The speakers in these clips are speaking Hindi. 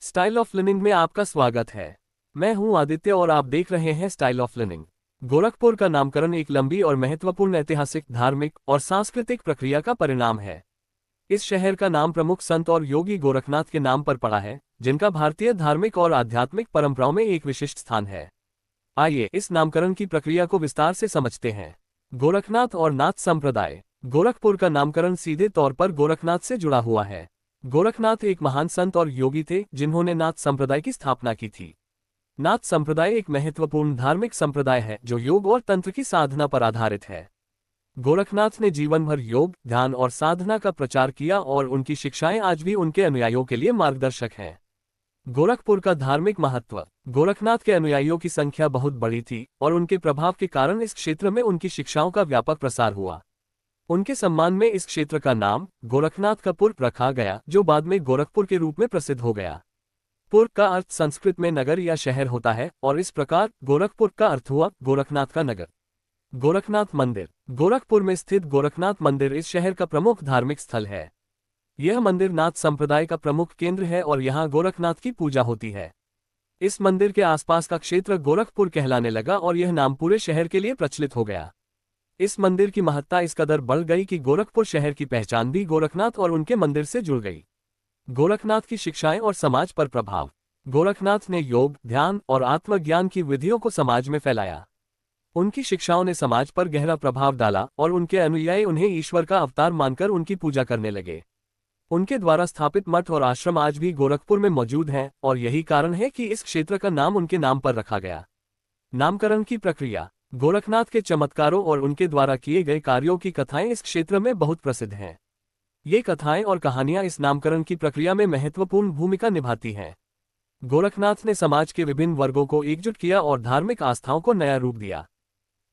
स्टाइल ऑफ लिविंग में आपका स्वागत है। मैं हूं आदित्य और आप देख रहे हैं स्टाइल ऑफ लिविंग। गोरखपुर का नामकरण एक लंबी और महत्वपूर्ण ऐतिहासिक, धार्मिक और सांस्कृतिक प्रक्रिया का परिणाम है। इस शहर का नाम प्रमुख संत और योगी गोरखनाथ के नाम पर पड़ा है, जिनका भारतीय धार्मिक और आध्यात्मिक परंपराओं में एक विशिष्ट स्थान है। आइए इस नामकरण की प्रक्रिया को विस्तार से समझते हैं। गोरखनाथ और नाथ संप्रदाय। गोरखपुर का नामकरण सीधे तौर पर गोरखनाथ से जुड़ा हुआ है। गोरखनाथ एक महान संत और योगी थे, जिन्होंने नाथ संप्रदाय की स्थापना की थी। नाथ संप्रदाय एक महत्वपूर्ण धार्मिक संप्रदाय है जो योग और तंत्र की साधना पर आधारित है। गोरखनाथ ने जीवन भर योग, ध्यान और साधना का प्रचार किया और उनकी शिक्षाएं आज भी उनके अनुयायियों के लिए मार्गदर्शक हैं। गोरखपुर का धार्मिक महत्व। गोरखनाथ के अनुयायियों की संख्या बहुत बड़ी थी और उनके प्रभाव के कारण इस क्षेत्र में उनकी शिक्षाओं का व्यापक प्रसार हुआ। उनके सम्मान में इस क्षेत्र का नाम गोरखनाथ का पुर रखा गया, जो बाद में गोरखपुर के रूप में प्रसिद्ध हो गया। पुर का अर्थ संस्कृत में नगर या शहर होता है और इस प्रकार गोरखपुर का अर्थ हुआ गोरखनाथ का नगर। गोरखनाथ मंदिर। गोरखपुर में स्थित गोरखनाथ मंदिर इस शहर का प्रमुख धार्मिक स्थल है। यह मंदिर नाथ संप्रदाय का प्रमुख केंद्र है और यहाँ गोरखनाथ की पूजा होती है। इस मंदिर के आसपास का क्षेत्र गोरखपुर कहलाने लगा और यह नाम पूरे शहर के लिए प्रचलित हो गया। इस मंदिर की महत्ता इस कदर बढ़ गई कि गोरखपुर शहर की पहचान भी गोरखनाथ और उनके मंदिर से जुड़ गई। गोरखनाथ की शिक्षाएं और समाज पर प्रभाव। गोरखनाथ ने योग, ध्यान और आत्मज्ञान की विधियों को समाज में फैलाया। उनकी शिक्षाओं ने समाज पर गहरा प्रभाव डाला और उनके अनुयायी उन्हें ईश्वर का अवतार मानकर उनकी पूजा करने लगे। उनके द्वारा स्थापित मठ और आश्रम आज भी गोरखपुर में मौजूद हैं और यही कारण है कि इस क्षेत्र का नाम उनके नाम पर रखा गया। नामकरण की प्रक्रिया। गोरखनाथ के चमत्कारों और उनके द्वारा किए गए कार्यों की कथाएं इस क्षेत्र में बहुत प्रसिद्ध हैं। ये कथाएं और कहानियां इस नामकरण की प्रक्रिया में महत्वपूर्ण भूमिका निभाती हैं। गोरखनाथ ने समाज के विभिन्न वर्गों को एकजुट किया और धार्मिक आस्थाओं को नया रूप दिया।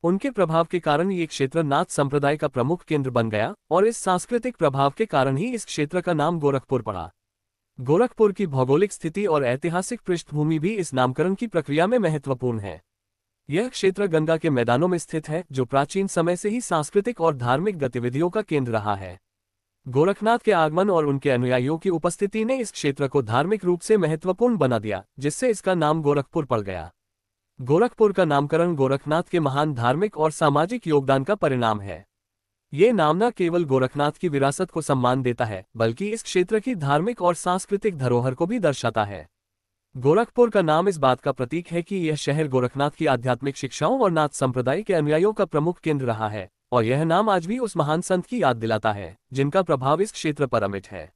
उनके प्रभाव के कारण ये क्षेत्र नाथ संप्रदाय का प्रमुख केंद्र बन गया और इस सांस्कृतिक प्रभाव के कारण ही इस क्षेत्र का नाम गोरखपुर पड़ा। गोरखपुर की भौगोलिक स्थिति और ऐतिहासिक पृष्ठभूमि भी इस नामकरण की प्रक्रिया में महत्वपूर्ण है। यह क्षेत्र गंगा के मैदानों में स्थित है, जो प्राचीन समय से ही सांस्कृतिक और धार्मिक गतिविधियों का केंद्र रहा है। गोरखनाथ के आगमन और उनके अनुयायियों की उपस्थिति ने इस क्षेत्र को धार्मिक रूप से महत्वपूर्ण बना दिया, जिससे इसका नाम गोरखपुर पड़ गया। गोरखपुर का नामकरण गोरखनाथ के महान धार्मिक और सामाजिक योगदान का परिणाम है। ये नाम न केवल गोरखनाथ की विरासत को सम्मान देता है, बल्कि इस क्षेत्र की धार्मिक और सांस्कृतिक धरोहर को भी दर्शाता है। गोरखपुर का नाम इस बात का प्रतीक है कि यह शहर गोरखनाथ की आध्यात्मिक शिक्षाओं और नाथ संप्रदाय के अनुयायियों का प्रमुख केंद्र रहा है, और यह नाम आज भी उस महान संत की याद दिलाता है, जिनका प्रभाव इस क्षेत्र पर अमिट है।